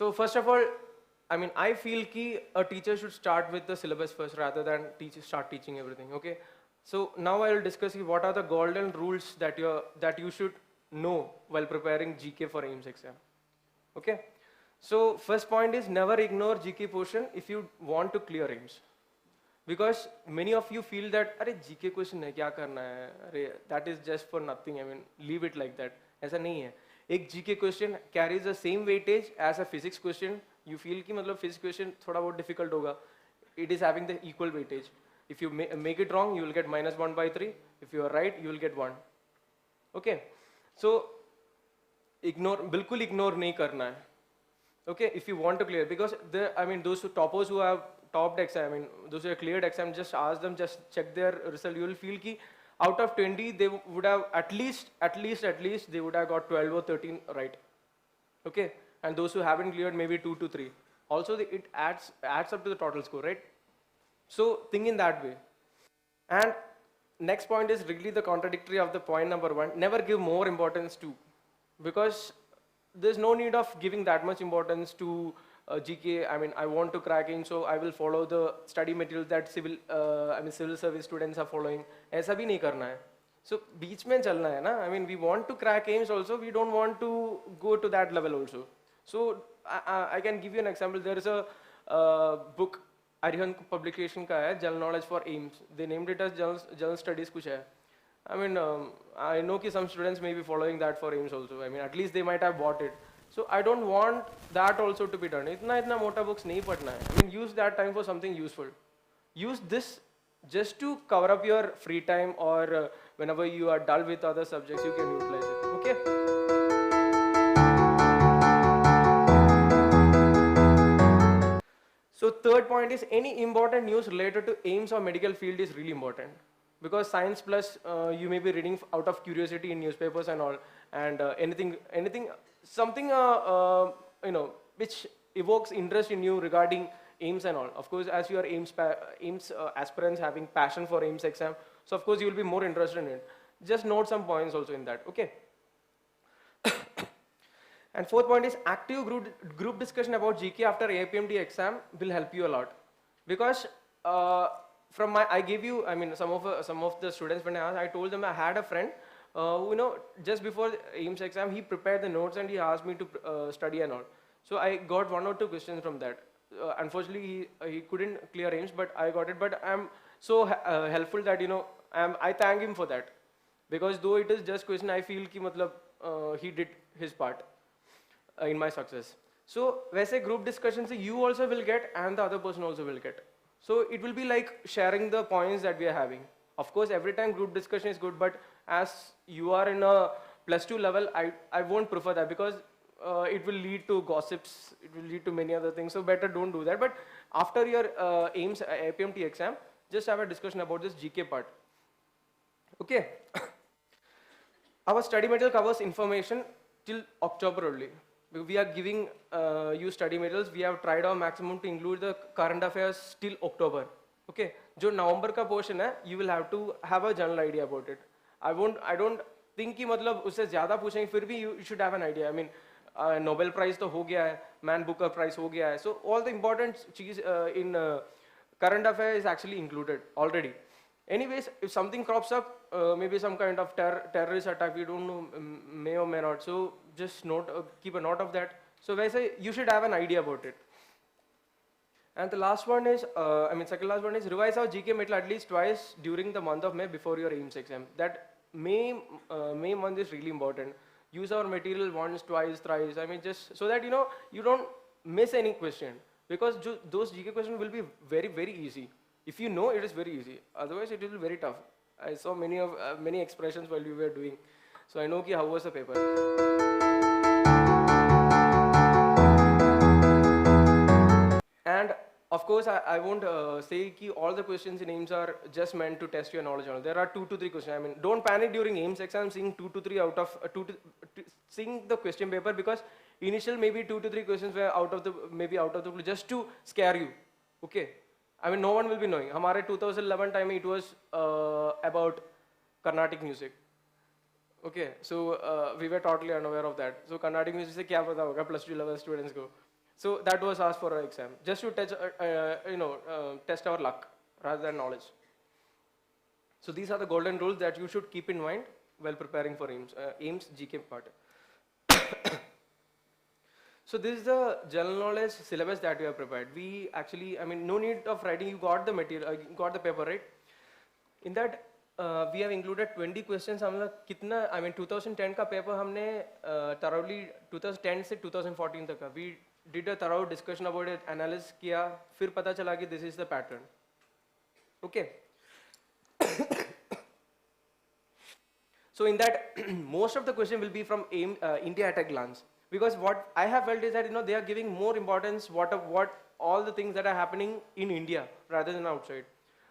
So first of all, I mean, I feel ki a teacher should start with the syllabus first rather than start teaching everything, okay? So now I will discuss what are the golden rules that you should know while preparing GK for AIIMS exam, okay? So first point is never ignore GK portion if you want to clear AIIMS. Because many of you feel that, अरे GK question है, क्या करना है, अरे that is just for nothing, I mean, leave it like that. ऐसा नहीं है. एक GK question carries the same weightage as a physics question. You feel कि मतलब physics question थोड़ा बहुत difficult होगा. It is having the equal weightage. If you make it wrong, you will get -1/3. If you are right, you will get 1. Okay. So बिल्कुल ignore नहीं करना है. Okay. If you want to clear, because those toppers who have topped exam, I mean, those who have cleared exam, just ask them, just check their result. You will feel ki out of 20, they would have at least they would have got 12 or 13 right. Okay, and those who haven't cleared maybe 2 to 3. Also, it adds up to the total score, right? So think in that way. And next point is really the contradictory of the point number 1. Never give more importance to, because there's no need of giving that much importance to GK. I mean, I want to crack in, so I will follow the study materials that civil service students are following. ऐसा भी नहीं करना है. So बीच में चलना है ना. I mean, we want to crack AIIMS also. We don't want to go to that level also. So I can give you an example. There is a book, Arihan publication का है, General Knowledge for AIIMS. They named it as General Studies कुछ है. I mean, I know कि some students may be following that for AIIMS also. I mean, at least they might have bought it. So I don't want that also to be done. इतना मोटा books नहीं पढ़ना है. I mean, use that time for something useful. Use this just to cover up your free time, or whenever you are dull with other subjects, you can utilize it. Okay. So third point is any important news related to AIIMS or medical field is really important. Because science plus you may be reading out of curiosity in newspapers and all, and something which evokes interest in you regarding AIIMS and all. Of course, as you are AIIMS aspirants having passion for AIIMS exam, so of course you will be more interested in it. Just note some points also in that, okay? And fourth point is active group discussion about GK after AIPMT exam will help you a lot. Because I gave you, I mean, some of the students when I asked, I told them I had a friend who, just before the AIIMS exam, he prepared the notes and he asked me to study and all. So I got 1 or 2 questions from that. Unfortunately, he couldn't clear AIIMS, but I got it. But I'm so helpful that, I thank him for that. Because though it is just question, I feel ki he did his part in my success. So, वैसे group discussion से you also will get and the other person also will get. So it will be like sharing the points that we are having. Of course, every time group discussion is good, but as you are in a +2 level, I won't prefer that, because it will lead to gossips, it will lead to many other things, so better don't do that. But after your AIIMS AIPMT exam, just have a discussion about this GK part. Okay. Our study material covers information till October only. We are giving you study materials. We have tried our maximum to include the current affairs till October. Okay. जो November का portion है, you will have to have a general idea about it. I don't think कि मतलब उससे ज़्यादा पूछेंगे, फिर भी you should have an idea. I mean, Nobel Prize तो हो गया है, Man Booker Prize हो गया है. So all the important cheese in current affairs is actually included already. Anyways, if something crops up, maybe some kind of terrorist attack, we don't know, may or may not. So just keep a note of that. So you should have an idea about it. And the last one is, second last one is revise our GK Mittal at least twice during the month of May before your AIIMS exam. That May month is really important. Use our material once, twice, thrice. I mean, just so that you don't miss any question, because those GK questions will be very, very easy. If you know, it is very easy. Otherwise, it will be very tough. I saw many expressions while we were doing, so I know how was the paper. And of course, I won't say that all the questions in AIIMS are just meant to test your knowledge. There are 2 to 3 questions. I mean, don't panic during AIIMS exam seeing 2 to 3 out of seeing the question paper, because initial maybe 2 to 3 questions were out of the blue just to scare you. Okay. I mean, no one will be knowing. Hamare 2011 time it was about Carnatic music. Okay, so we were totally unaware of that. So Carnatic music se kya pata hoga +2 level students ko. So that was asked for our exam, just to test our luck rather than knowledge. So these are the golden rules that you should keep in mind while preparing for AIIMS GK part. So this is the general knowledge syllabus that we have prepared. We actually, I mean, no need of writing. You got the material, you got the paper, right? In that, we have included 20 questions. हमने कितना, I mean, 2010 का paper हमने thoroughly 2010 से 2014 तक का. We did a thorough discussion about it, analysis किया, फिर पता चला कि this is the pattern. Okay. So in that, most of the question will be from India at a glance. Because what I have felt is that they are giving more importance what all the things that are happening in India rather than outside.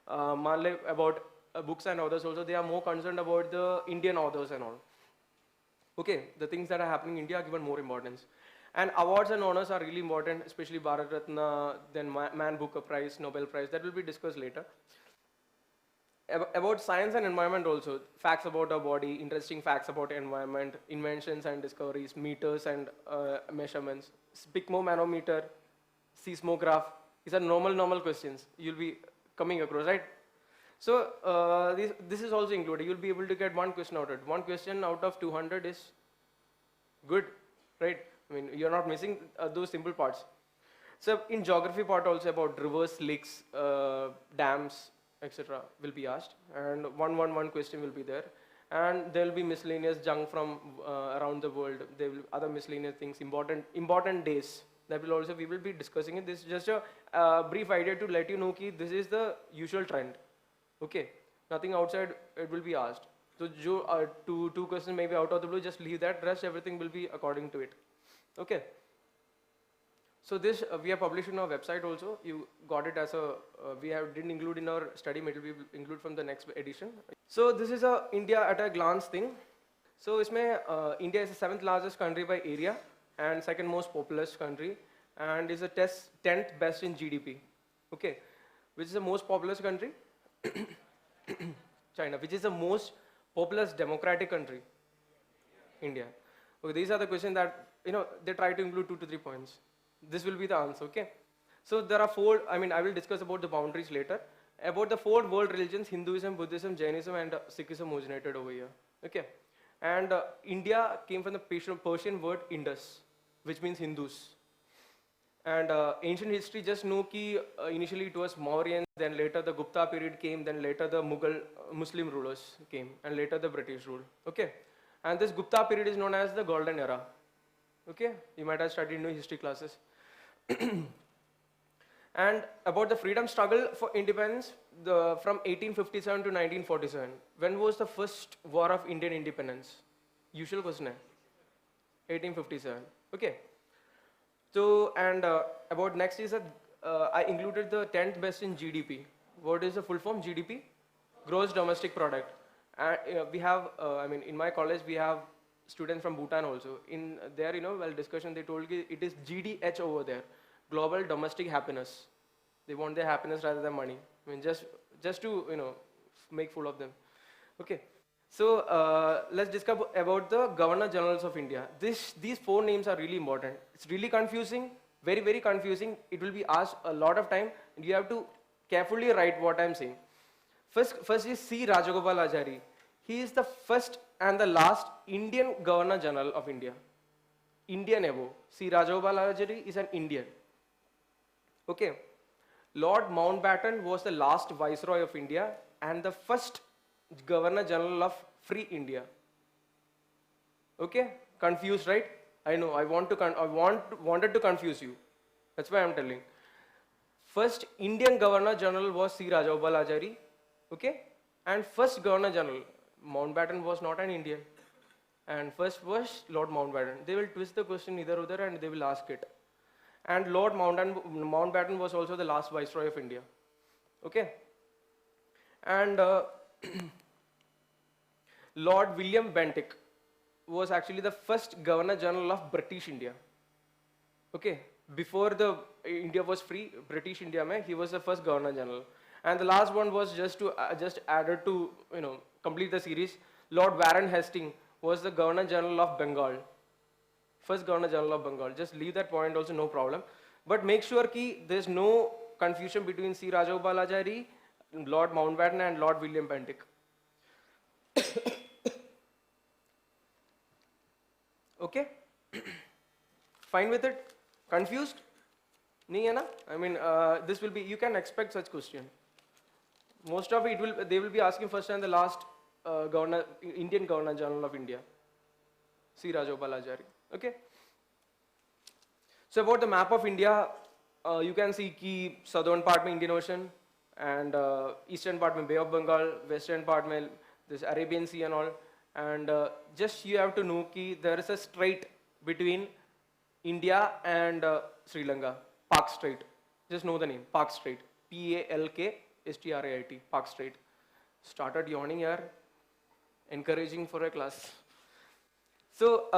About books and authors also, they are more concerned about the Indian authors and all. Okay, the things that are happening in India are given more importance. And awards and honors are really important, especially Bharat Ratna, then Man Booker Prize, Nobel Prize. That will be discussed later. About science and environment also, facts about our body, interesting facts about environment, inventions and discoveries, meters and measurements, spigmomanometer, seismograph. These are normal questions you'll be coming across, right? So this is also included. You'll be able to get one question out of it. One question out of 200 is good, right? I mean, you're not missing those simple parts. So in geography part also about rivers, lakes, dams, etc. will be asked, and one question will be there, and there will be miscellaneous junk from around the world. There will other miscellaneous things, important days. That will also we will be discussing it. This is just a brief idea to let you know that this is the usual trend. Okay, nothing outside it will be asked. So two questions maybe out of the blue. Just leave that. Rest everything will be according to it. Okay. So this we have published in our website also. You got it as a, didn't include in our study material, we will include from the next edition. So this is a India at a glance thing. So India is the 7th largest country by area and 2nd most populous country, and is the 10th best in GDP. Okay, which is the most populous country? China. Which is the most populous democratic country? India. Okay, these are the questions that they try to include 2 to 3 points. This will be the answer, okay? So there are 4, I will discuss about the boundaries later. About the 4 world religions, Hinduism, Buddhism, Jainism and Sikhism originated over here, okay? And India came from the Persian word Indus, which means Hindus. And ancient history just know that initially it was Mauryan, then later the Gupta period came, then later the Mughal Muslim rulers came, and later the British rule, okay? And this Gupta period is known as the Golden Era, okay? You might have studied in your history classes. And about the freedom struggle for independence from 1857 to 1947. When was the first war of Indian independence? Usual question. 1857. Okay. So, and about next is that I included the 10th best in GDP. What is the full form? GDP? Gross Domestic Product. And we have, in my college we have students from Bhutan also. In their, while discussion they told me it is GDH over there. Global Domestic Happiness. They want their happiness rather than money. Just to, make fool of them. Okay. So let's discuss about the Governor Generals of India. These 4 names are really important. It's really confusing, very, very confusing. It will be asked a lot of time, and you have to carefully write what I'm saying. First is C. Rajagopalachari. He is the first and the last Indian Governor General of India. Indian above. C. Rajagopalachari is an Indian. Okay. Lord Mountbatten was the last Viceroy of India and the first Governor General of Free India. Okay? Confused, right? I know. I wanted to confuse you. That's why I'm telling. First Indian Governor General was C. Rajagopalachari. Okay? And first Governor General, Mountbatten was not an Indian. And first was Lord Mountbatten. They will twist the question either or and they will ask it. And Lord Mountbatten was also the last Viceroy of India. Okay? And Lord William Bentinck was actually the first Governor General of British India. Okay? Before the India was free, British India, he was the first Governor General. And the last one was just added to complete the series. Lord Warren Hastings was the Governor General of Bengal. first Governor General of Bengal. Just leave that point also, no problem. But make sure ki there's no confusion between C. Rajagopalachari, Lord Mountbatten and Lord William Bentinck. Okay? Fine with it? Confused? Nahi hai na? I mean, this will be, you can expect such question. Most of it, they will be asking first and the last Indian Governor General of India, C. Rajagopalachari. Okay? So about the map of India, you can see ki southern part mein Indian Ocean, and eastern part mein Bay of Bengal, western part mein this Arabian Sea and all, and just you have to know ki there is a strait between India and Sri Lanka, Park Strait. Just know the name, Park Strait, Palkstrait, Park Strait. Started yawning here, encouraging for a class. So,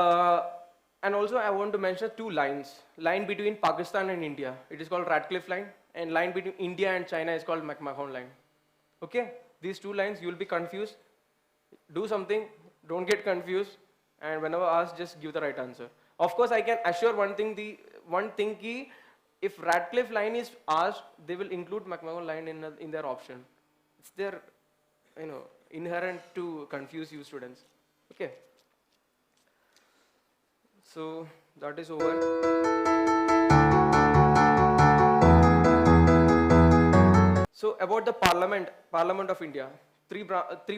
and also I want to mention two lines. Line between Pakistan and India, it is called Radcliffe Line, and line between India and China is called McMahon Line. Okay? These two lines, you will be confused. Do something, don't get confused, and whenever asked, just give the right answer. Of course, I can assure one thing, ki, if Radcliffe Line is asked, they will include McMahon Line in their option. It's their, inherent to confuse you students. Okay? So that is over. So about the Parliament of India, three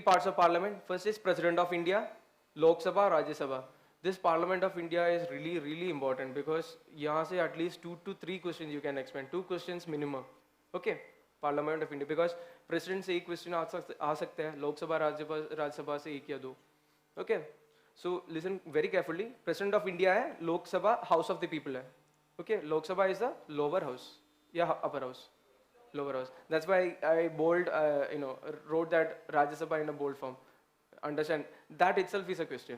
parts of Parliament. First is President of India, Lok Sabha, Rajya Sabha. This Parliament of India is really, really important because यहाँ से at least 2 to 3 questions you can expect, 2 questions minimum. Okay, Parliament of India, because President से एक question आ सकते हैं, लोक सभा राज्य सभा से एक या दो. Okay, so listen very carefully. President of India है, Lok Sabha House of the People है. Okay, Lok Sabha is the lower house, yeah, upper house, lower house. That's why I bold, wrote that Rajya Sabha in a bold form. Understand? That itself is a question,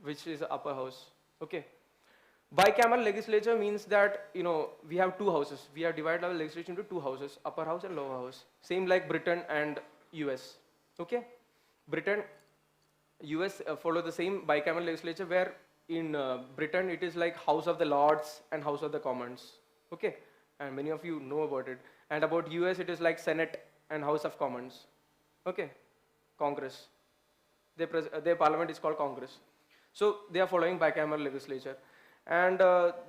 which is upper house. Okay. Bicameral legislature means that, we have 2 houses. We have divided our legislation into 2 houses, upper house and lower house. Same like Britain and US. Okay. Britain, US follow the same bicameral legislature, where in Britain it is like House of the Lords and House of the Commons. Okay. And many of you know about it. And about US it is like Senate and House of Commons. Okay. Congress. Their parliament is called Congress. So they are following bicameral legislature, and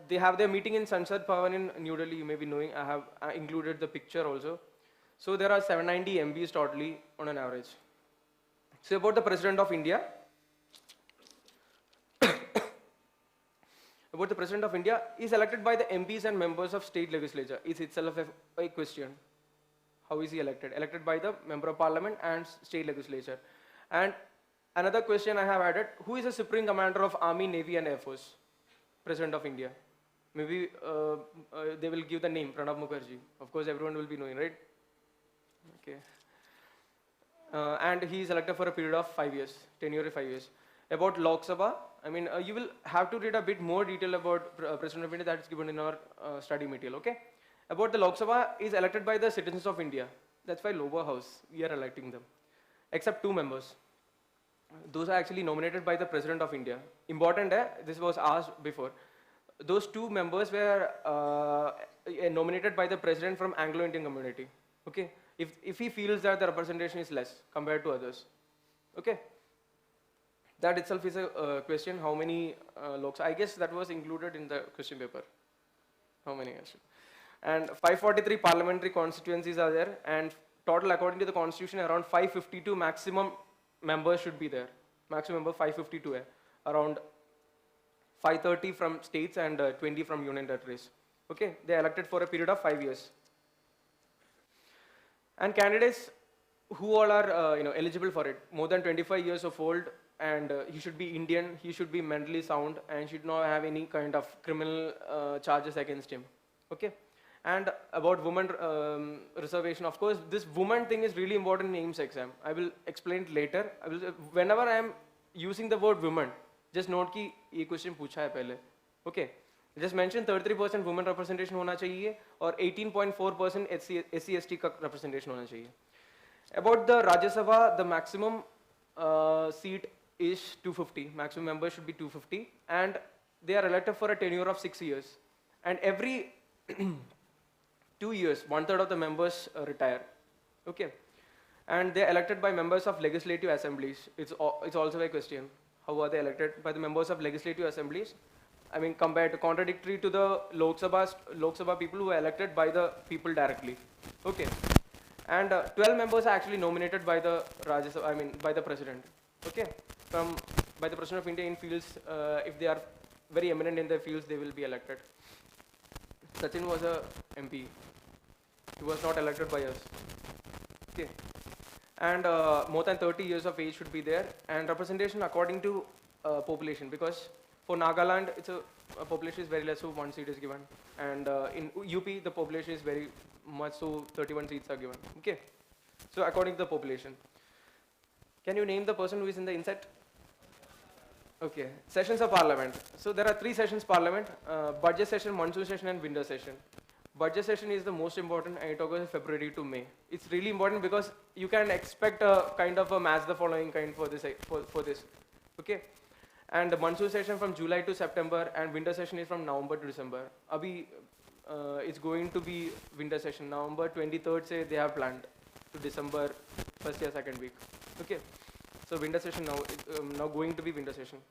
they have their meeting in Sansad Bhavan in New Delhi. You may be knowing. I have included the picture also. So there are 790 MPs totally on an average. So about the President of India. About the President of India is elected by the MPs and members of state legislature. Is itself a question. How is he elected? Elected by the member of parliament and state legislature. And another question I have added, who is the Supreme Commander of Army, Navy and Air Force? President of India. Maybe they will give the name, Pranab Mukherjee. Of course, everyone will be knowing, right? Okay. And he is elected for a period of 5 years, tenure of 5 years. About Lok Sabha, you will have to read a bit more detail about President of India that is given in our study material, okay? About the Lok Sabha is elected by the citizens of India. That's why lower house, we are electing them. Except 2 members. Those are actually nominated by the President of India. Important, this was asked before. Those 2 members were nominated by the President from Anglo-Indian community. Okay, if he feels that the representation is less compared to others. Okay, that itself is a question. How many Loks? I guess that was included in the question paper. How many actually? And 543 parliamentary constituencies are there, and total according to the constitution around 552 maximum members should be there. Maximum number 552 hai. Around 530 from states and 20 from union territories. Okay, they are elected for a period of 5 years. And candidates who all are eligible for it, more than 25 years of old, and he should be Indian, he should be mentally sound, and should not have any kind of criminal charges against him. Okay. And about women reservation, of course, this woman thing is really important in AIIMS exam. I will explain it later. Whenever I am using the word women, just note कि ये question पूछा है पहले. Okay. Just mention 33% women representation होना चाहिए और 18.4% SC/ST का representation होना चाहिए. About the Rajya Sabha, the maximum seat is 250. Maximum members should be 250, and they are elected for a tenure of 6 years. And every 2 years, 1/3 of the members retire. Okay. And they are elected by members of legislative assemblies. It's also a question. How are they elected? By the members of legislative assemblies. I mean, contradictory to the Lok Sabha people who are elected by the people directly. Okay. And 12 members are actually nominated by the Rajya Sabha, I mean, by the president. Okay. By the president of India in fields, if they are very eminent in their fields, they will be elected. Sachin was a MP. He was not elected by us. Okay. And more than 30 years of age should be there, and representation according to population, because for Nagaland it's a population is very less, so 1 seat is given, and in UP the population is very much, so 31 seats are given. Okay, so according to the population. Can you name the person who is in the inset? Okay, sessions of parliament. So there are 3 sessions parliament: budget session, monsoon session, and winter session. Budget session is the most important, and it occurs in February to May. It's really important because you can expect a kind of a match the following kind for this. Okay, and the monsoon session from July to September, and winter session is from November to December. Abhi, it's going to be winter session. November 23rd say they have planned to December 1st or 2nd week. Okay, so winter session now going to be winter session.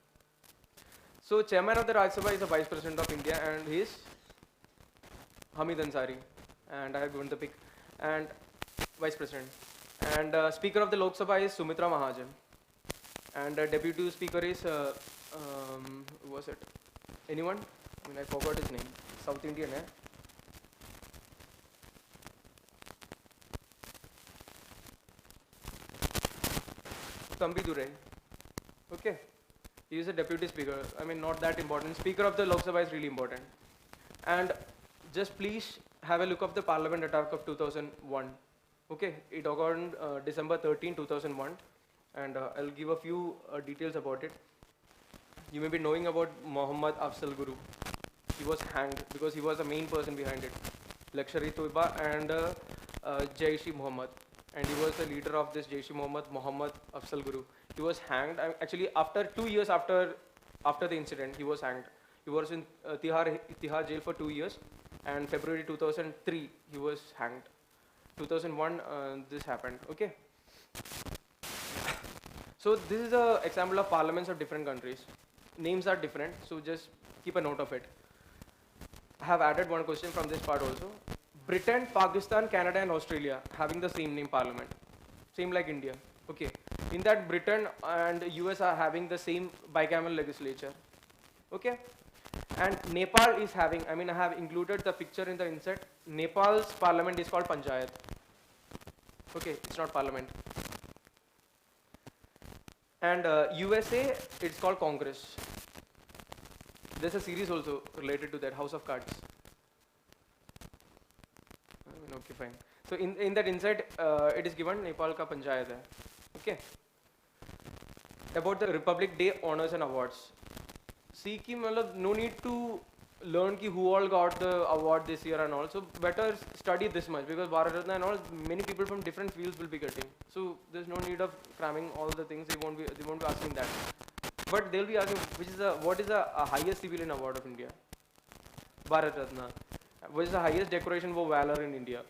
So chairman of the Rajya Sabha is the Vice President of India, and he is Hamid Ansari, and I have given the pick, and Vice President. And Speaker of the Lok Sabha is Sumitra Mahajan, and Deputy Speaker is, who was it? Anyone? I mean, I forgot his name. South Indian, eh? Tambi Durai. Okay. He is a Deputy Speaker. I mean, not that important. Speaker of the Lok Sabha is really important. And just please have a look of the Parliament attack of 2001. Okay, it occurred on December 13, 2001, and I'll give a few details about it. You may be knowing about Muhammad Afzal Guru. He was hanged because he was the main person behind it. Lakshar-e-Toiba and Jaish-e-Mohammed, and he was the leader of this Jaish-e-Mohammed, Muhammad Afzal Guru. He was hanged. Actually, after 2 years after the incident, he was hanged. He was in Tihar jail for 2 years. And February 2003, he was hanged. 2001, this happened. Okay. So this is an example of parliaments of different countries. Names are different, so just keep a note of it. I have added one question from this part also. Britain, Pakistan, Canada, and Australia having the same name parliament, same like India. Okay. In that, Britain and US are having the same bicameral legislature. Okay. And Nepal is having, I mean, I have included the picture in the inset. Nepal's parliament is called Panchayat. Okay, it's not parliament. And USA, it's called Congress. There's a series also related to that, House of Cards. I mean, okay, fine. So in that inset, it is given Nepal ka Panchayat hai. Okay. About the Republic Day honors and awards. See, no need to learn who all got the award this year and all. So better study this much, because Bharat Ratna and all, many people from different fields will be getting. So there's no need of cramming all the things. They won't be asking that. But they'll be asking what is the highest civilian award of India? Bharat Ratna. What is the highest decoration for valor in India?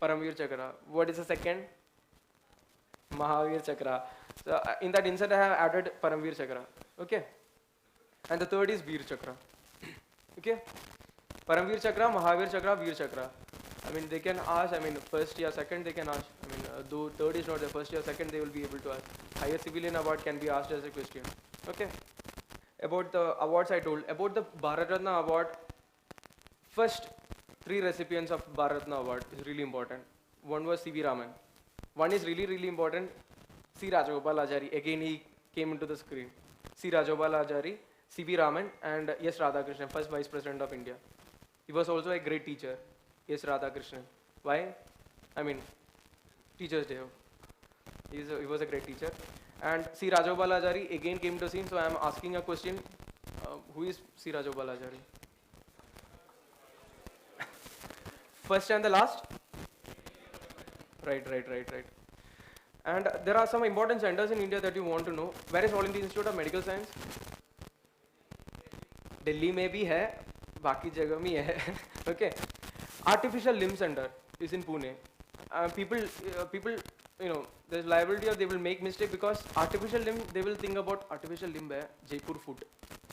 Paramveer Chakra. What is the second? Mahavir Chakra. So in that insert I have added Paramveer Chakra. Okay. And the third is Veer Chakra. Okay. Paramveer Chakra, Mahavir Chakra, Veer Chakra. I mean, they can ask, I mean, first year, second, they can ask. I mean, though third is not the first year, second, they will be able to ask. Highest civilian award can be asked as a question. Okay. About the awards I told. About the Bharat Ratna award, first 3 recipients of Bharat Ratna award is really important. One was C.V. Raman. One is really, really important. C. Rajagopalachari. Again, he came into the screen. C. Rajagopalachari, C.V. Raman, and Yash Radhakrishnan, first Vice President of India. He was also a great teacher, Yash Radhakrishnan. Why? I mean, Teachers' Day. He was a great teacher. And C. Rajagopalachari again came to scene, so I am asking a question. Who is C. Rajagopalachari? First and the last? Right. And there are some important centers in India that you want to know. Where is All India Institute of Medical Science? Delhi में भी है, बाकी जगह में है. Okay. Artificial limb center is in Pune. People, there's liability or they will make mistake because artificial limb, they will think about artificial limb hai Jaipur food.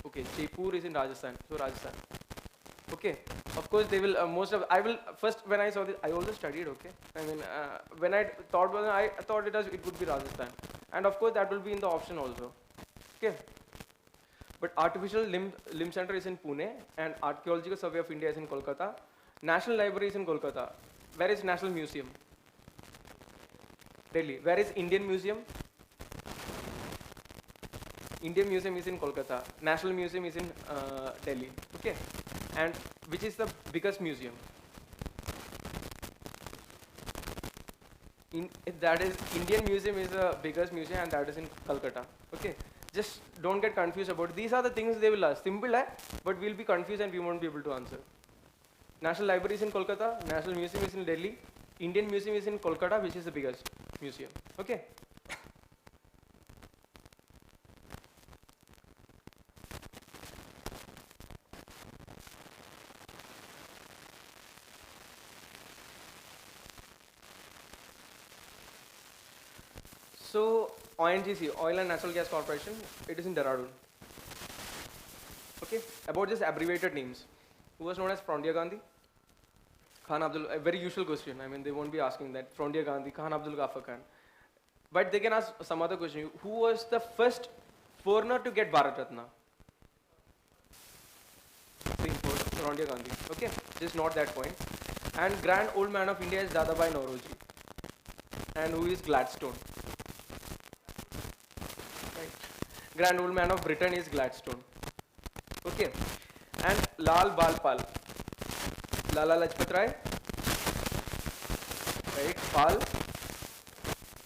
Okay, Jaipur is in Rajasthan, so Rajasthan. Okay, of course they will, first when I saw this, I also studied, okay. I mean, when I thought it would be Rajasthan. And of course that will be in the option also. Okay. But artificial limb center is in Pune and archaeological survey of India is in Kolkata. National library is in Kolkata. Where is National Museum? Delhi. Where is Indian Museum? Indian Museum is in Kolkata. National Museum is in Delhi. Okay. And which is the biggest museum? That is, Indian Museum is the biggest museum and that is in Calcutta. Okay. Just don't get confused about it. These are the things they will ask. Simple hai, but we'll be confused and we won't be able to answer. National Library is in Kolkata, National Museum is in Delhi, Indian Museum is in Kolkata, which is the biggest museum. Okay. So ONGC, Oil and Natural Gas Corporation, it is in Dehradun. Okay. About just abbreviated names. Who was known as Frontier Gandhi? Khan Abdul, a very usual question. I mean, they won't be asking that. Frontier Gandhi, Khan Abdul Ghaffar Khan. But they can ask some other question. Who was the first foreigner to get Bharat Ratna? Frontier Gandhi. Okay, just note that point. And Grand Old Man of India is Dadabhai Nauroji. And who is Gladstone? Right. Grand Old Man of Britain is Gladstone. Okay. And Lal Bal Pal, Lala Lajpat Rai, right? Pal.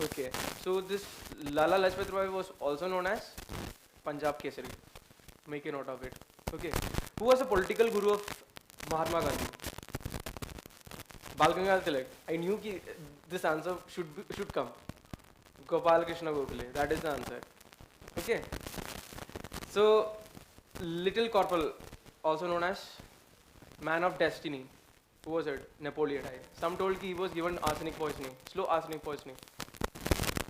Okay. So this Lala Lajpat Rai was also known as Punjab Kesari. Make a note of it. Okay. Who was the political guru of Mahatma Gandhi? Bal Gangadhar Tilak. I knew ki this answer should come. Gopal Krishna Gokhale. That is the answer. Okay. So Little Corporal, also known as Man of Destiny. Who was it? Napoleon. Some told he was given arsenic poisoning, slow arsenic poisoning.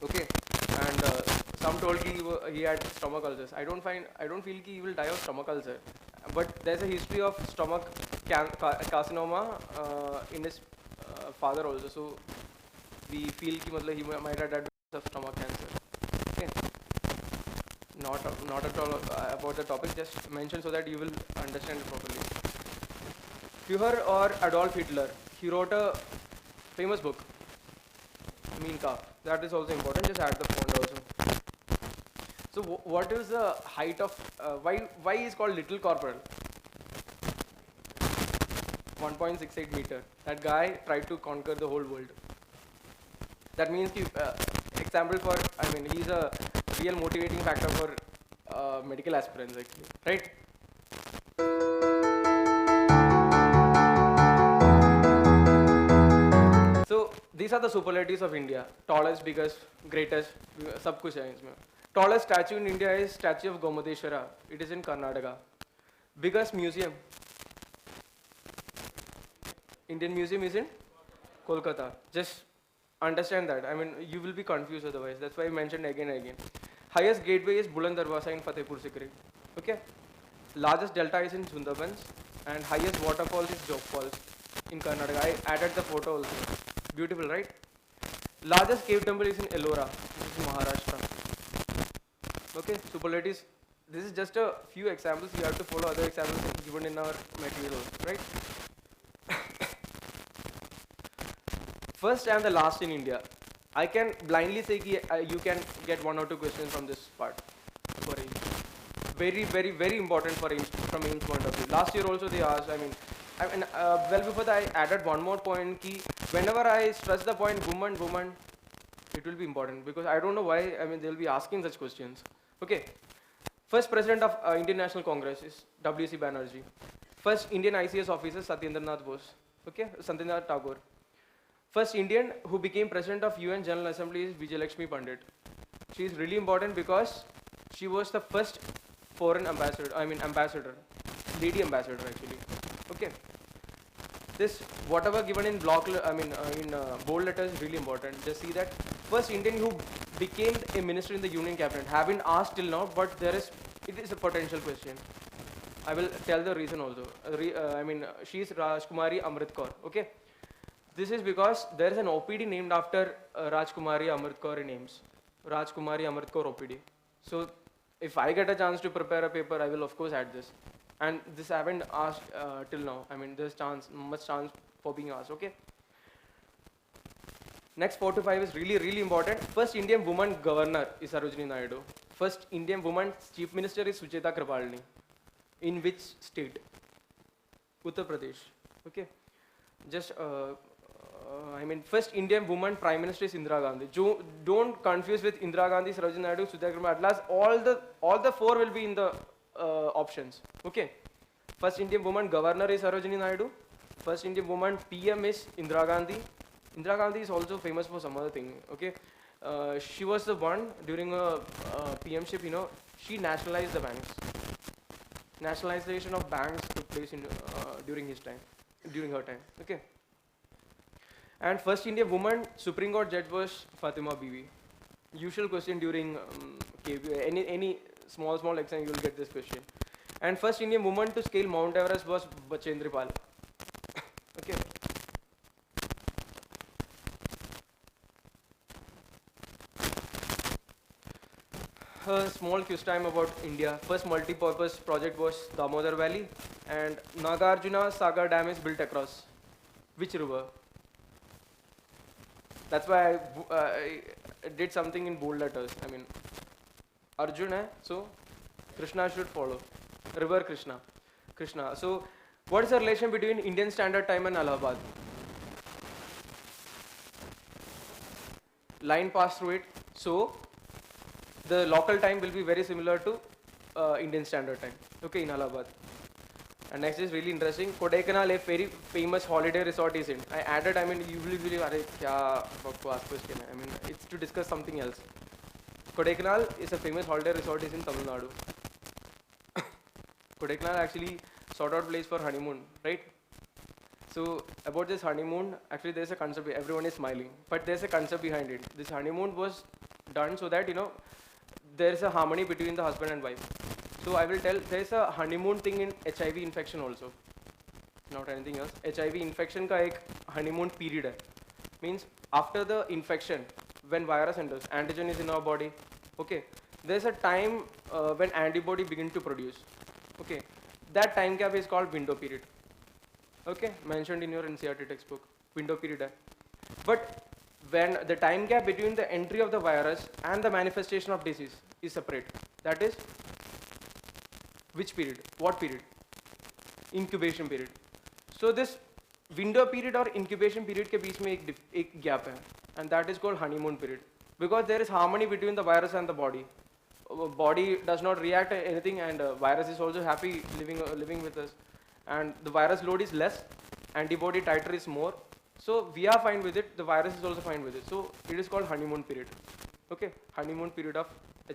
Okay, and some told he had stomach ulcers. I don't feel he will die of stomach ulcer, but there's a history of stomach carcinoma in his father also. So we feel he might have died of stomach cancer. Okay. Not at all about the topic, just mention so that you will understand it properly. Führer or Adolf Hitler? He wrote a famous book, Mein Kampf. That is also important, just add the point also. So what is the height of, why is called Little Corporal? 1.68 meter. That guy tried to conquer the whole world. That means, example for, he's a real motivating factor for medical aspirants actually, right? So these are the superlatives of India. Tallest, biggest, greatest, sab kuch hai isme. Tallest statue in India is statue of Gomadeshwara. It is in Karnataka. Biggest museum. Indian Museum is in Kolkata. Just understand that. You will be confused otherwise. That's why I mentioned again and again. Highest gateway is Buland Darwaza in Fatehpur Sikri. Okay. Largest delta is in Sundarbans, and highest waterfall is Jog Falls in Karnataka. I added the photo also. Beautiful, right? Largest cave temple is in Ellora, which is Maharashtra. Okay. Superlatives. This is just a few examples. You have to follow other examples given in our material, right? First and the last in India. I can blindly say you can get 1 or 2 questions from this part for AIIMS. Very, very, very important for AIIMS from AIIMS point of view. Last year also they asked. Well before that I added one more point. Whenever I stress the point woman, it will be important because I don't know why. They will be asking such questions. Okay. First president of Indian National Congress is W.C. Banerjee. First Indian ICS officer Satyendranath Bose. Okay, Satyendranath Tagore. First Indian who became president of UN General Assembly is Vijayalakshmi Pandit. She is really important because she was the first foreign ambassador. lady ambassador actually. Okay. This whatever given in bold letters is really important. Just see that first Indian who became a minister in the Union Cabinet. Haven't asked till now, but it is a potential question. I will tell the reason also. She is Rajkumari Amrit Kaur. Okay. This is because there is an OPD named after Rajkumari Amrit Kaur in AIIMS. Rajkumari Amrit Kaur OPD. So if I get a chance to prepare a paper, I will of course add this. And this I haven't asked till now. I mean, there's much chance for being asked. Okay. Next 4 to 5 is really important. First Indian woman governor is Sarojini Naidu. First Indian woman chief minister is Sucheta Kripalani. In which state? Uttar Pradesh. Okay. Just first Indian woman prime minister is Indira Gandhi. Don't confuse with Indira Gandhi, Sarojini Naidu, Sucheta Kripalani. At last, all the 4 will be in the options. Okay. First Indian woman governor is Sarojini Naidu. First Indian woman PM is Indira Gandhi. Indira Gandhi is also famous for some other thing. Okay. She was the one during her PMship, she nationalized the banks. Nationalization of banks took place during her time. Okay. And first Indian woman Supreme Court judge was Fatima Bibi. Usual question during any small exam you will get this question. And first Indian woman to scale Mount Everest was Bachendri Pal. Okay. A small quiz time about India. First multi-purpose project was Damodar Valley, and Nagarjuna Sagar Dam is built across which river? That's why I did something in bold letters. I mean, Arjun hai, so Krishna should follow. River Krishna. So, what is the relation between Indian Standard Time and Allahabad? Line passed through it. So, the local time will be very similar to Indian Standard Time. Okay, in Allahabad. And next is really interesting. Kodaikanal, a very famous holiday resort is in. I added, you will believe, it's to discuss something else. Kodaikanal is a famous holiday resort is in Tamil Nadu. Kodaikanal actually sought out place for honeymoon, right? So about this honeymoon, actually there's a concept, everyone is smiling, but there's a concept behind it. This honeymoon was done so that, there's a harmony between the husband and wife. So I will tell, there's a honeymoon thing in HIV infection also, not anything else. HIV infection ka ek honeymoon period hai. Means after the infection, when virus enters, antigen is in our body, okay, there's a time when antibody begin to produce, okay. That time gap is called window period, okay, mentioned in your NCERT textbook, window period hai. But when the time gap between the entry of the virus and the manifestation of disease is separate, that is which period? What period? Incubation period. So this window period or incubation period ke beech mein ek gap hai, and that is called honeymoon period, because there is harmony between the virus and the body. Body does not react to anything, and virus is also happy living with us, and the virus load is less, antibody titer is more, so we are fine with it, the virus is also fine with it, so it is called honeymoon period. Okay, honeymoon period of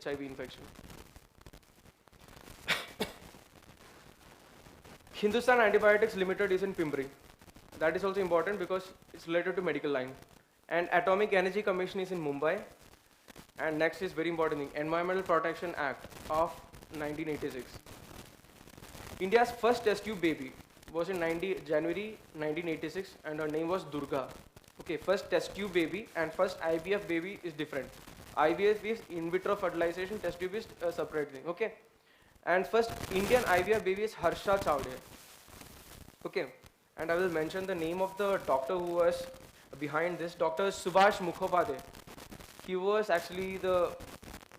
HIV infection. Hindustan Antibiotics Limited is in Pimpri. That is also important because it's related to medical line. And Atomic Energy Commission is in Mumbai. And next is very important thing, Environmental Protection Act of 1986. India's first test tube baby was in January 1986, and her name was Durga. Okay, first test tube baby and first IVF baby is different. IVF is in vitro fertilization, test tube is a separate thing. Okay, and first Indian IVF baby is Harsha Chawde. Okay, and I will mention the name of the doctor who was behind this. Dr. Subhash Mukhopadhyay. He was actually the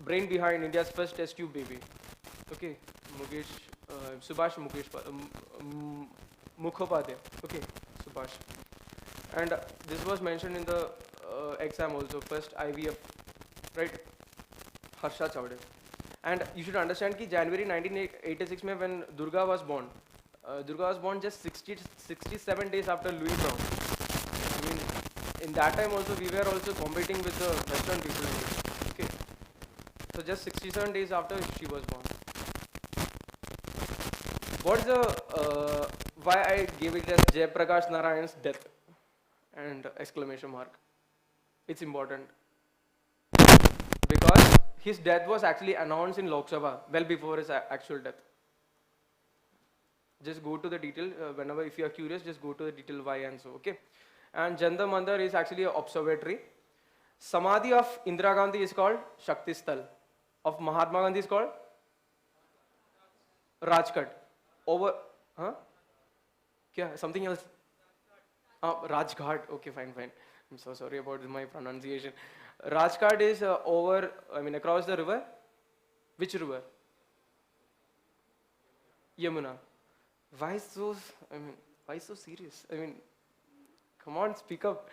brain behind India's first test tube baby. Okay, Subhash Mukhopadhyay. Okay, Subhash. And this was mentioned in the exam also, first IVF, right? Harsha Chawde. And you should understand that January 1986 mein when Durga was born just 67 days after Louis Brown. I mean, in that time also we were also competing with the Western people. Okay, so just 67 days after she was born. What's the why I gave it as Jay Prakash Narayan's death and exclamation mark? It's important because his death was actually announced in Lok Sabha well before his actual death. Just go to the detail whenever, if you are curious, just go to the detail why and so, okay. And Jantar Mantar is actually an observatory. Samadhi of Indira Gandhi is called Shakti Sthal. Of Mahatma Gandhi is called Rajghat. Over, huh? Kya? Something else? Rajghat. Okay, fine. I'm so sorry about my pronunciation. Rajghat is across the river. Which river? Yamuna. Why so serious? Come on, speak up.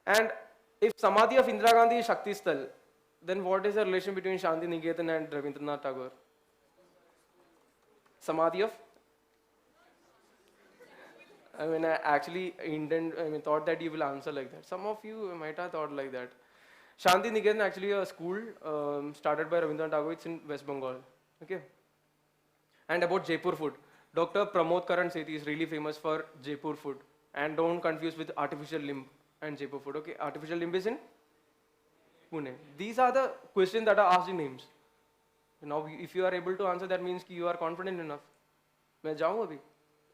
And if Samadhi of Indira Gandhi is Shakti Sthal, then what is the relation between Shanti Niketan and Rabindranath Tagore? Samadhi of? I actually thought that you will answer like that. Some of you might have thought like that. Shanti Niketan actually a school started by Rabindranath Tagore. It's in West Bengal. Okay. And about Jaipur food. Dr. Pramod Karan Sethi is really famous for Jaipur food. And don't confuse with artificial limb and Jaipur food. Okay. Artificial limb is in Pune. These are the questions that are asked in AIIMS. Now, if you are able to answer, that means you are confident enough. मैं जाऊँ अभी.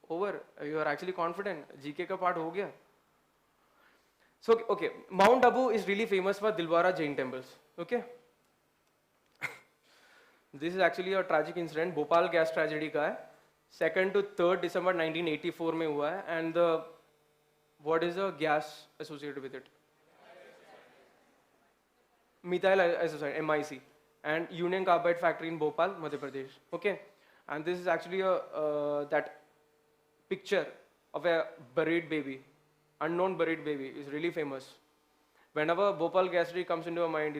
Over. You are actually confident. GK का part हो गया. So, okay. Mount Abu is really famous for Dilwara Jain temples. Okay. This is actually a tragic incident. Bhopal gas tragedy का है. 2nd to 3rd December 1984 में हुआ है. And what is the gas associated with it? Mittal, MIC. And Union Carbide factory in Bhopal, Madhya Pradesh. Okay. And this is actually that picture of a buried baby, unknown buried baby, is really famous. Whenever Bhopal gas tragedy comes into your mind,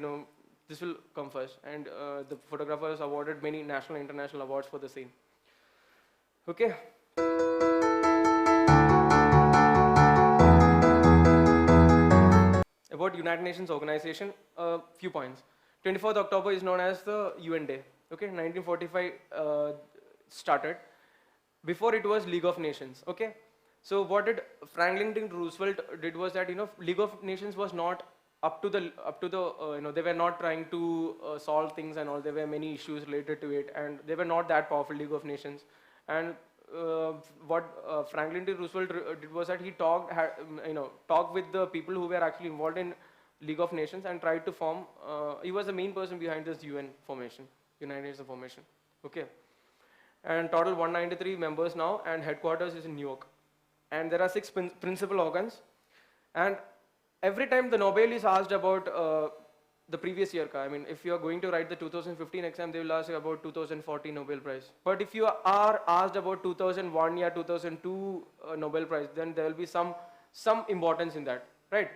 this will come first. And the photographer has awarded many national and international awards for the same. Okay. About United Nations Organization, a few points. 24th October is known as the UN Day. Okay, 1945 started. Before it was League of Nations. Okay, so what did Franklin D. Roosevelt did was that League of Nations was not up to the they were not trying to solve things and all. There were many issues related to it, and they were not that powerful, League of Nations. And what Franklin D. Roosevelt did was that he talked with the people who were actually involved in League of Nations and tried to form. He was the main person behind this UN formation, United Nations formation. Okay, and total 193 members now, and headquarters is in New York. And there are 6 principal organs. And every time the Nobel is asked about the previous year, if you are going to write the 2015 exam, they will ask you about 2014 Nobel Prize. But if you are asked about 2001 or 2002 Nobel Prize, then there will be some importance in that, right?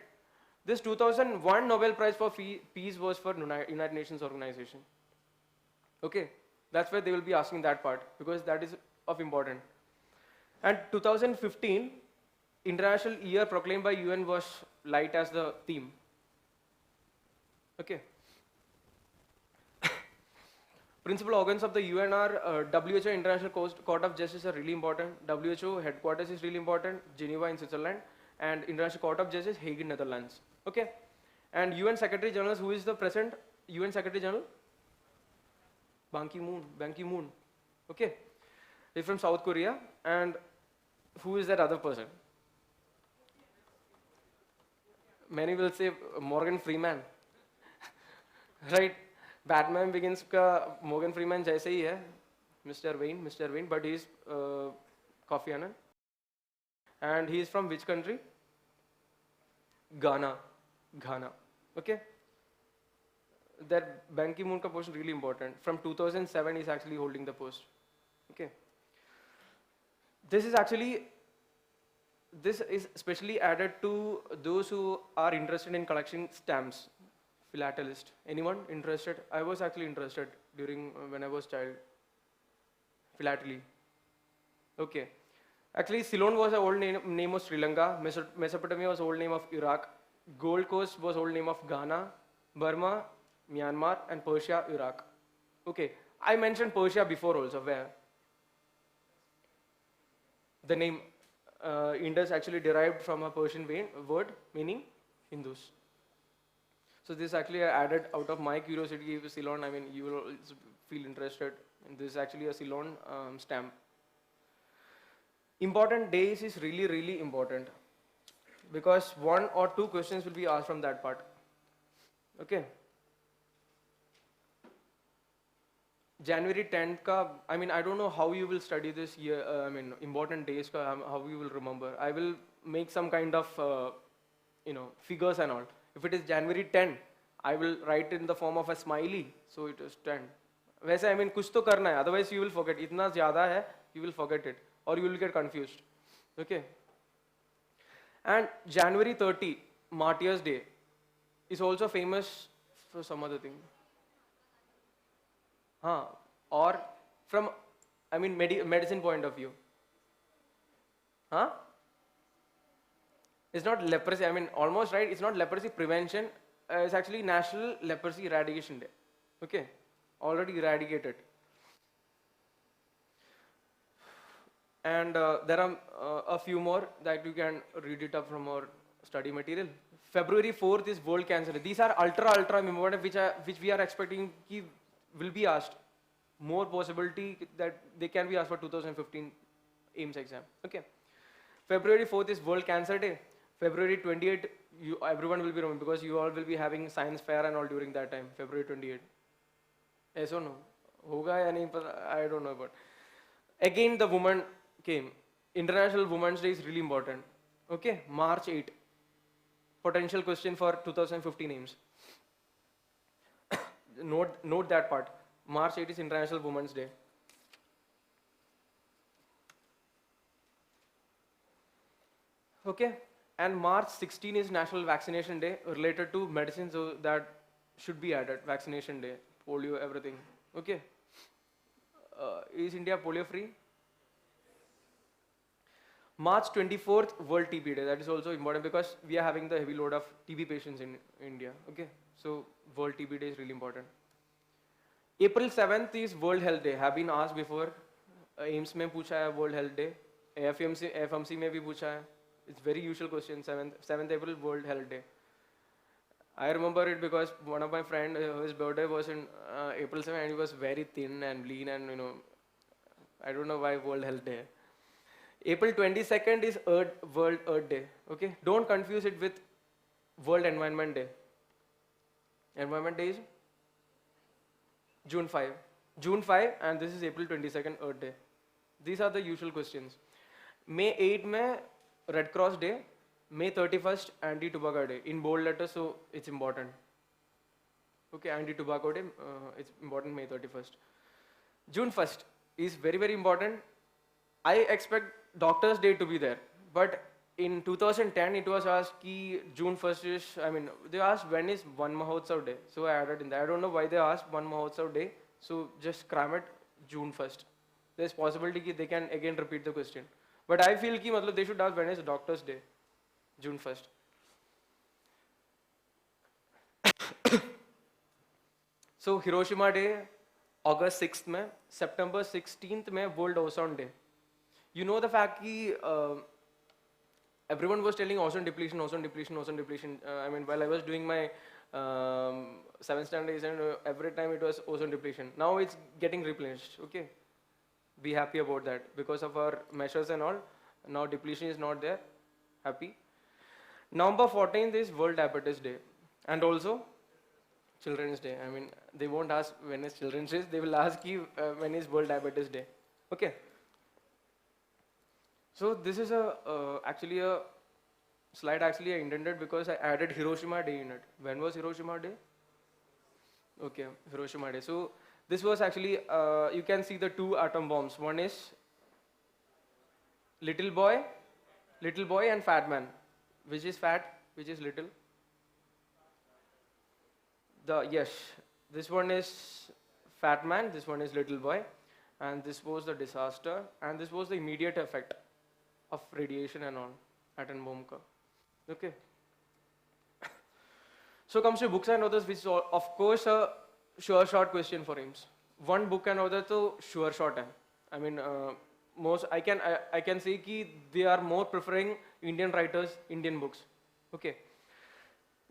This 2001 Nobel Prize for Peace was for United Nations Organization. Okay, that's where they will be asking that part, because that is of importance. And 2015 International Year proclaimed by UN was light as the theme. Okay. Principal organs of the UN are WHO, International Court of Justice are really important. WHO headquarters is really important, Geneva in Switzerland, and International Court of Justice, Hague in Netherlands. Okay. And UN Secretary General, who is the present UN Secretary General? Ban Ki-moon. Okay. He's from South Korea. And who is that other person? Many will say Morgan Freeman. Right? Batman Begins ka Morgan Freeman jaise hi hai, Mr. Wayne, but he is Kofi Annan. And he is from which country? Ghana. Okay? That Ban Ki-moon ka post is really important. From 2007 he is actually holding the post. Okay? This is especially added to those who are interested in collecting stamps. Philatelist. Anyone interested? I was actually interested during when I was child. Philately. Okay. Actually, Ceylon was the old name of Sri Lanka. Mesopotamia was the old name of Iraq. Gold Coast was the old name of Ghana. Burma, Myanmar, and Persia, Iraq. Okay. I mentioned Persia before also. Where? The name Indus actually derived from a Persian word meaning Hindus. So this actually I added out of my curiosity with Ceylon. I mean, you will feel interested. And this is actually a Ceylon stamp. Important days is really, really important because 1 or 2 questions will be asked from that part. Okay. January 10th ka, I mean, I don't know how you will study this year, I mean, important days ka, how you will remember. I will make some kind of, figures and all. If it is January 10, I will write in the form of a smiley, so it is 10. वैसे, I mean, कुछ तो करना है, otherwise you will forget. इतना ज़्यादा है, you will forget it, or you will get confused. Okay. And January 30, Martyrs Day, is also famous for some other thing. Or from, I mean, medicine point of view. It's not leprosy, I mean, almost right, it's not leprosy prevention, it's actually National Leprosy Eradication Day. Okay, already eradicated. And there are a few more that you can read it up from our study material. February 4th is World Cancer Day. These are ultra important, which we are expecting will be asked. More possibility that they can be asked for 2015 AIIMS exam. Okay. February 4th is World Cancer Day. February 28th, everyone will be remembering because you all will be having science fair and all during that time. February 28th. Yes or no? Hoga ya nahi pata, I don't know about. Again, the woman came. International Women's Day is really important. Okay. March 8. Potential question for 2015 AIIMS. Note that part. March 8 is International Women's Day. Okay, and March 16 is National Vaccination Day related to medicine, so that should be added. Vaccination Day, polio, everything. Okay. Is India polio free? March 24th, World TB Day. That is also important because we are having the heavy load of TB patients in India. Okay, so World TB Day is really important. April 7th is World Health Day. Have been asked before. AIIMS में पूछा है World Health Day. AFMC में भी पूछा है. It's very usual question. 7th April World Health Day. I remember it because one of my friend, his birthday was in April 7th, and he was very thin and lean, and I don't know why World Health Day. April 22nd is World Earth Day. Okay, don't confuse it with World Environment Day. Environment Day is June 5. June 5, and this is April 22nd, Earth Day. These are the usual questions. May 8 में Red Cross Day. May 31st, Anti-Tobacco Day. In bold letters, so it's important. Okay, Anti-Tobacco Day, it's important, May 31st. June 1st is very, very important. I expect Doctor's Day to be there. But in 2010, it was asked ki June 1st is, I mean, they asked when is One Mahotsav Day. So I added in that. I don't know why they asked One Mahotsav Day. So just cram it June 1st. There's possibility ki they can again repeat the question. But I feel ki matlab they should ask when is Doctor's Day. June 1st. So Hiroshima Day, August 6th में, September 16th में World Ozone Day. You know the fact that everyone was telling ozone depletion, ozone depletion, ozone depletion. I mean, while I was doing my 7th standard exam, every time it was ozone depletion. Now it's getting replenished. Okay, be happy about that because of our measures and all. Now depletion is not there. Happy. November 14th is World Diabetes Day, and also Children's Day. I mean, they won't ask when is Children's Day. They will ask you when is World Diabetes Day. Okay. So this is actually a slide I intended because I added Hiroshima Day in it. When was Hiroshima Day? Okay, Hiroshima Day. So this was actually, you can see the 2 atom bombs. One is little boy and fat man. Which is fat? Which is little? The Yash. This one is fat man. This one is little boy. And this was the disaster. And this was the immediate effect of radiation and all, atom bomb ka. Okay. So comes to books and authors, which is of course a sure shot question for AIIMS. One book and author to sure shot hai. I mean, most I can say कि they are more preferring Indian writers, Indian books. Okay.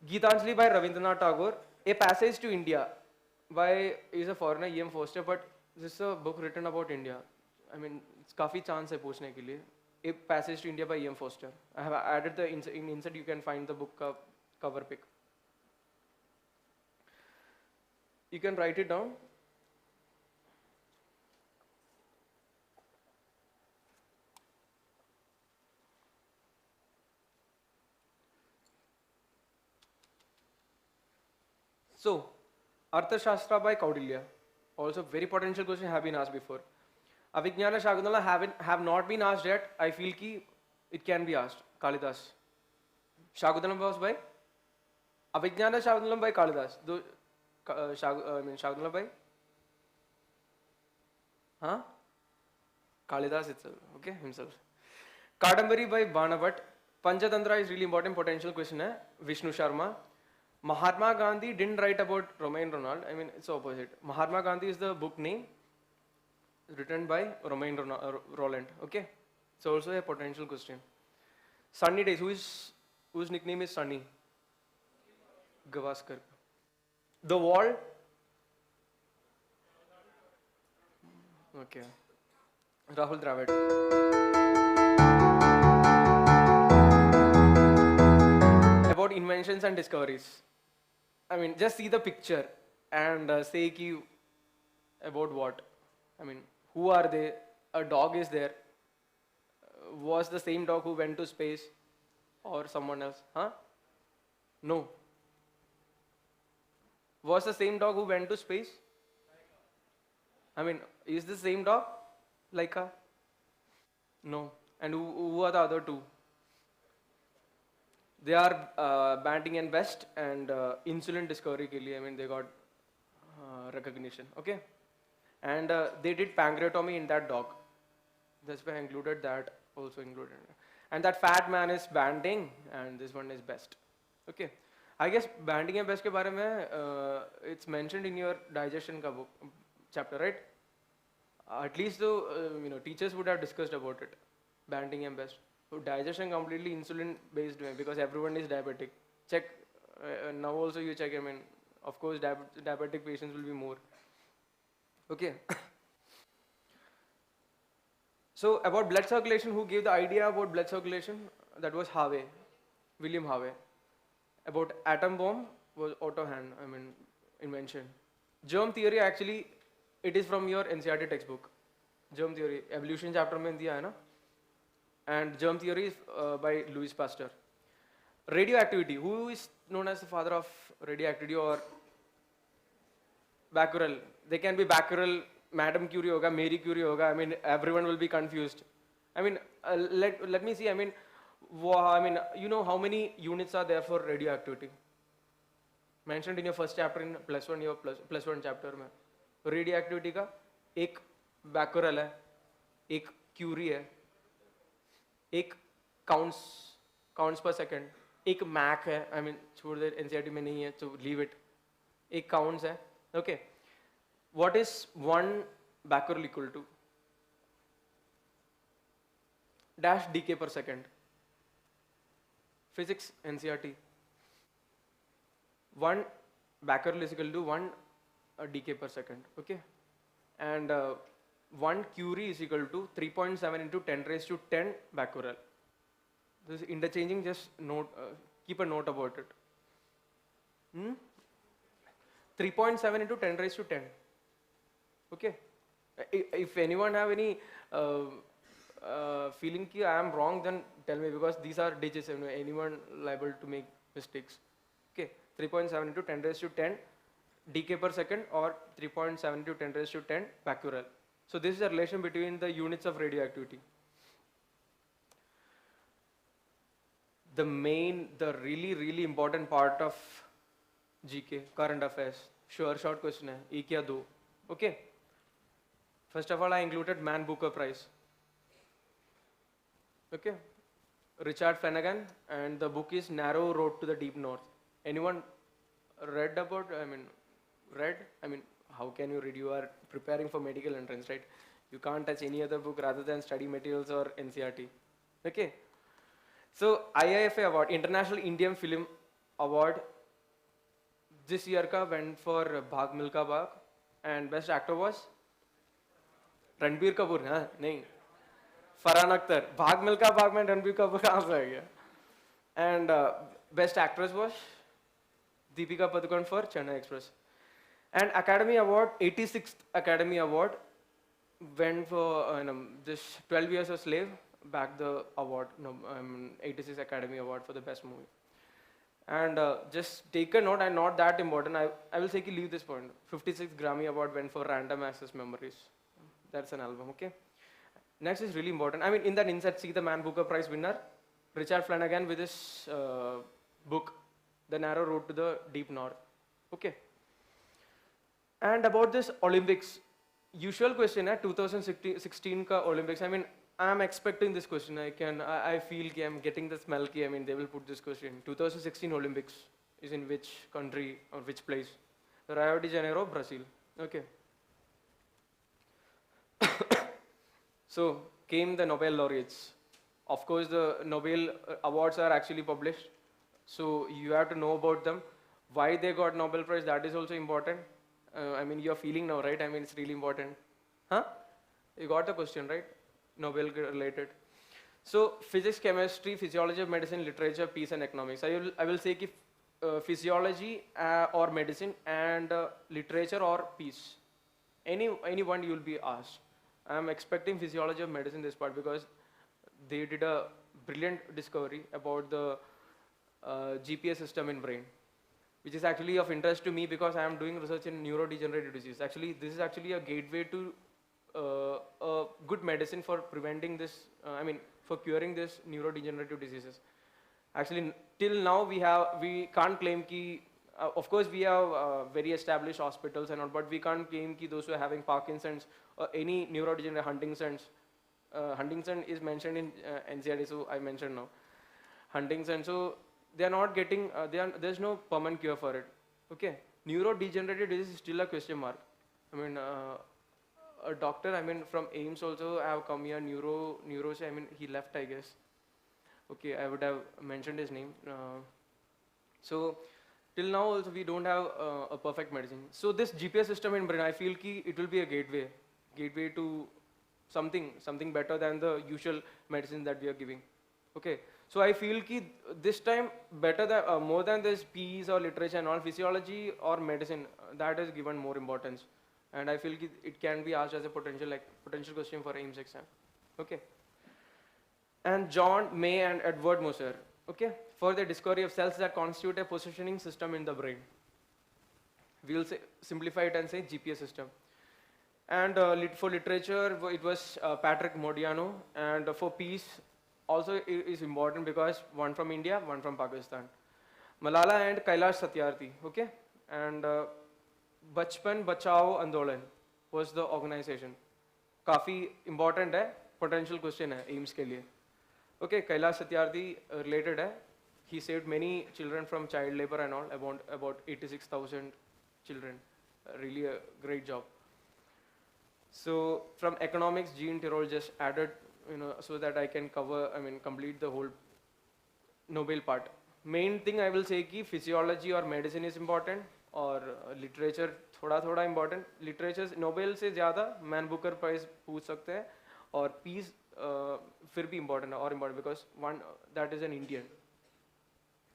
Geetanjali by Rabindranath Tagore, A Passage to India by, is a foreigner, E.M. Forster, but this is a book written about India. I mean, it's काफी chance है पूछने के लिए. A Passage to India by E.M. Forster. I have added the in insert. You can find the book cover pic. You can write it down. So, Arthashastra by Kaudilya. Also, very potential question have been asked before. Avijnana Shakuntala have not been asked yet. I feel ki it can be asked. Kalidas. Shakuntala was by Avijnana Shakuntala by Kalidas. Shakuntala by Kalidas itself. Okay, himself. Kadambari by Banavat. Panchatantra is really important potential question. Vishnu Sharma. Mahatma Gandhi didn't write about Romain Ronald. I mean, it's opposite. Mahatma Gandhi is the book name written by Romain Roland. Okay, it's also a potential question. Sunny Days. Whose nickname is Sunny? Gavaskar. The Wall. Okay. Rahul Dravid. About inventions and discoveries. I mean, just see the picture and say ki about what. I mean, who are they? A dog is there. Was the same dog who went to space or someone else? Huh? No. Was the same dog who went to space? I mean, is the same dog Laika? No. And who are the other two? They are Banting and Best and insulin discovery ke liye, I mean, they got recognition. Okay. And they did pancreatomy in that dog. That's why I included that, also included. And that fat man is Banting and this one is Best. Okay. I guess Banting and Best ke baare mein, it's mentioned in your digestion ka book, chapter, right? At least the teachers would have discussed about it. Banting and Best. So digestion completely insulin based way because everyone is diabetic. Check now also you check. I mean, of course, diabetic patients will be more. Okay. So about blood circulation, who gave the idea about blood circulation? That was Harvey, William Harvey. About atom bomb was Otto Hahn. I mean, invention. Germ theory actually, it is from your NCERT textbook. Germ theory, evolution chapter mein diya hai na. And germ theory is by Louis Pasteur. Radioactivity. Who is known as the father of radioactivity or Becquerel? They can be Becquerel, Madame Curie hoga, Marie Curie hoga. I mean, everyone will be confused. I mean, let me see. I mean, you know how many units are there for radioactivity? Mentioned in your first chapter in +1 your +1 chapter में. Radioactivity का एक Becquerel है, एक Curie है, एक counts per second, एक Mach है. I mean, छोड़ दे, NCERT में नहीं है, so leave it. एक counts है. Okay. What is 1 Becquerel equal to? Dash decay per second. Physics NCERT. 1 Becquerel is equal to 1 decay per second. Okay. And 1 Curie is equal to 3.7 into 10 raised to 10 Becquerel. This is interchanging, just note, keep a note about it. 3.7 into 10 raised to 10. Okay. If anyone have any feeling ki I am wrong, then tell me, because these are digits, anyone liable to make mistakes. Okay. 3.7 into 10 raised to 10 decay per second or 3.7 into 10 raised to 10 Becquerel. So this is a relation between the units of radioactivity. The really important part of GK, current affairs, sure short question hai, ek ya do. Okay. First of all, I included Man Booker Prize. Okay. Richard Flanagan, and the book is Narrow Road to the Deep North. Anyone read about, read? I mean, how can you read? You are preparing for medical entrance, right? You can't touch any other book rather than study materials or NCRT. Okay. So IIFA award, International Indian Film Award, this year ka went for Bhag Milka Bhag, and best actor was Ranbir Kapoor. Huh? नहीं, Farhan Akhtar. Bhag Milka Bhag में Ranbir Kapoor कहाँ से आ गया? And best actress was Deepika Padukone for Chennai Express. And Academy Award, 86th Academy Award, went for this 12 Years a Slave, back the award, 86th Academy Award for the best movie. And just take a note, and not that important, I will say ki leave this point. 56th Grammy Award went for Random Access Memories. That's an album, okay? Next is really important. I mean, in that insert, see the Man Booker Prize winner, Richard Flanagan, with his book, The Narrow Road to the Deep North. Okay. And about this Olympics, usual question at 2016 ka Olympics. I mean, I'm expecting this question. I feel ki I'm getting the smell ki, I mean, they will put this question. 2016 Olympics is in which country or which place? Rio de Janeiro, Brazil. Okay. So came the Nobel laureates. Of course, the Nobel awards are actually published. So you have to know about them. Why they got Nobel Prize, that is also important. I mean, you're feeling now, right? I mean, it's really important. Huh? You got the question, right? Nobel related. So physics, chemistry, physiology of medicine, literature, peace and economics. I will say ki, physiology or medicine and literature or peace. Anyone you will be asked. I'm expecting physiology of medicine this part because they did a brilliant discovery about the GPS system in brain, which is actually of interest to me because I am doing research in neurodegenerative disease. Actually, this is actually a gateway to a good medicine for preventing this, for curing this neurodegenerative diseases. Actually, till now we can't claim ki, of course we have very established hospitals and all, but we can't claim ki those who are having Parkinson's or any neurodegenerative Huntington's. Huntington is mentioned in NCRT, so I mentioned now. Huntington, so they are not getting, there's no permanent cure for it. Okay, neurodegenerative disease is still a question mark. I mean, a doctor, from AIIMS also I have come here, neuro, he left, I guess. Okay, I would have mentioned his name. So till now also we don't have a perfect medicine. So this GPS system in brain, I feel ki it will be a gateway to something better than the usual medicine that we are giving. Okay, so I feel ki this time better than more than this peace or literature and all, physiology or medicine, that is given more importance. And I feel ki it can be asked as a potential question for AIIMS exam. Okay. And John, May and Edward Moser, okay, for the discovery of cells that constitute a positioning system in the brain. We will simplify it and say GPS system. And for literature, it was Patrick Modiano. And for peace, also is important because one from India, one from Pakistan. Malala and Kailash Satyarthi, okay? And Bachpan Bachao Andolan was the organization. काफी important है, potential question है AIIMS के लिए. Okay, Kailash Satyarthi related hai. He saved many children from child labor and all, about 86,000 children. Really a great job. So from economics, Jean Tirole just added, so that I can complete the whole Nobel part. Main thing I will say ki physiology or medicine is important, or literature thoda important. Literature Nobel se zyada Man Booker Prize पूछ सकते हैं, और peace फिर भी important because one that is an Indian,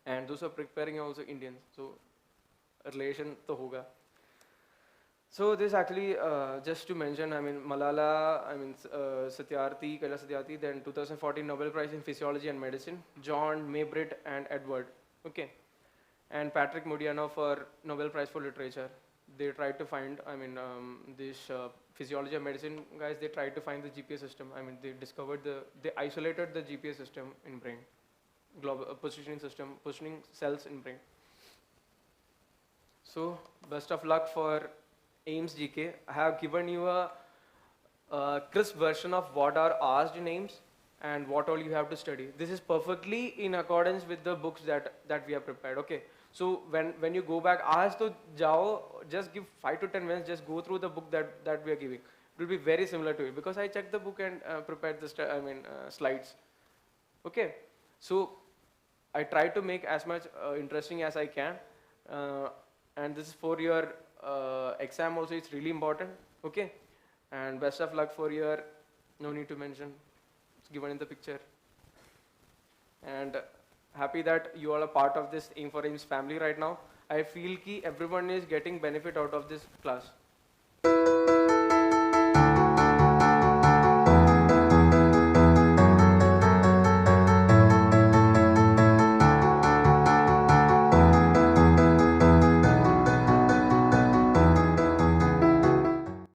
and those who are preparing are also Indians, so relation to hoga. So this actually just to mention, Malala, Satyarthi, Kailash Satyarthi, then 2014 Nobel Prize in Physiology and Medicine, John, Maybrit and Edward, okay, and Patrick Modiano for Nobel Prize for Literature. They tried to find, this physiology of medicine guys, they tried to find the GPS system. They discovered they isolated the GPS system in brain, global positioning system, positioning cells in brain. So best of luck for AIIMS GK. I have given you a crisp version of what are asked in AIIMS and what all you have to study. This is perfectly in accordance with the books that we have prepared, okay. So when you go back, aaj to jao, just give 5 to 10 minutes, just go through the book that we are giving. It will be very similar to it because I checked the book and prepared the slides. Okay, so I try to make as much interesting as I can, and this is for your exam also. It's really important. Okay, and best of luck for your. No need to mention. It's given in the picture. And happy that you all are part of this Aim4aiims family right now. I feel ki everyone is getting benefit out of this class.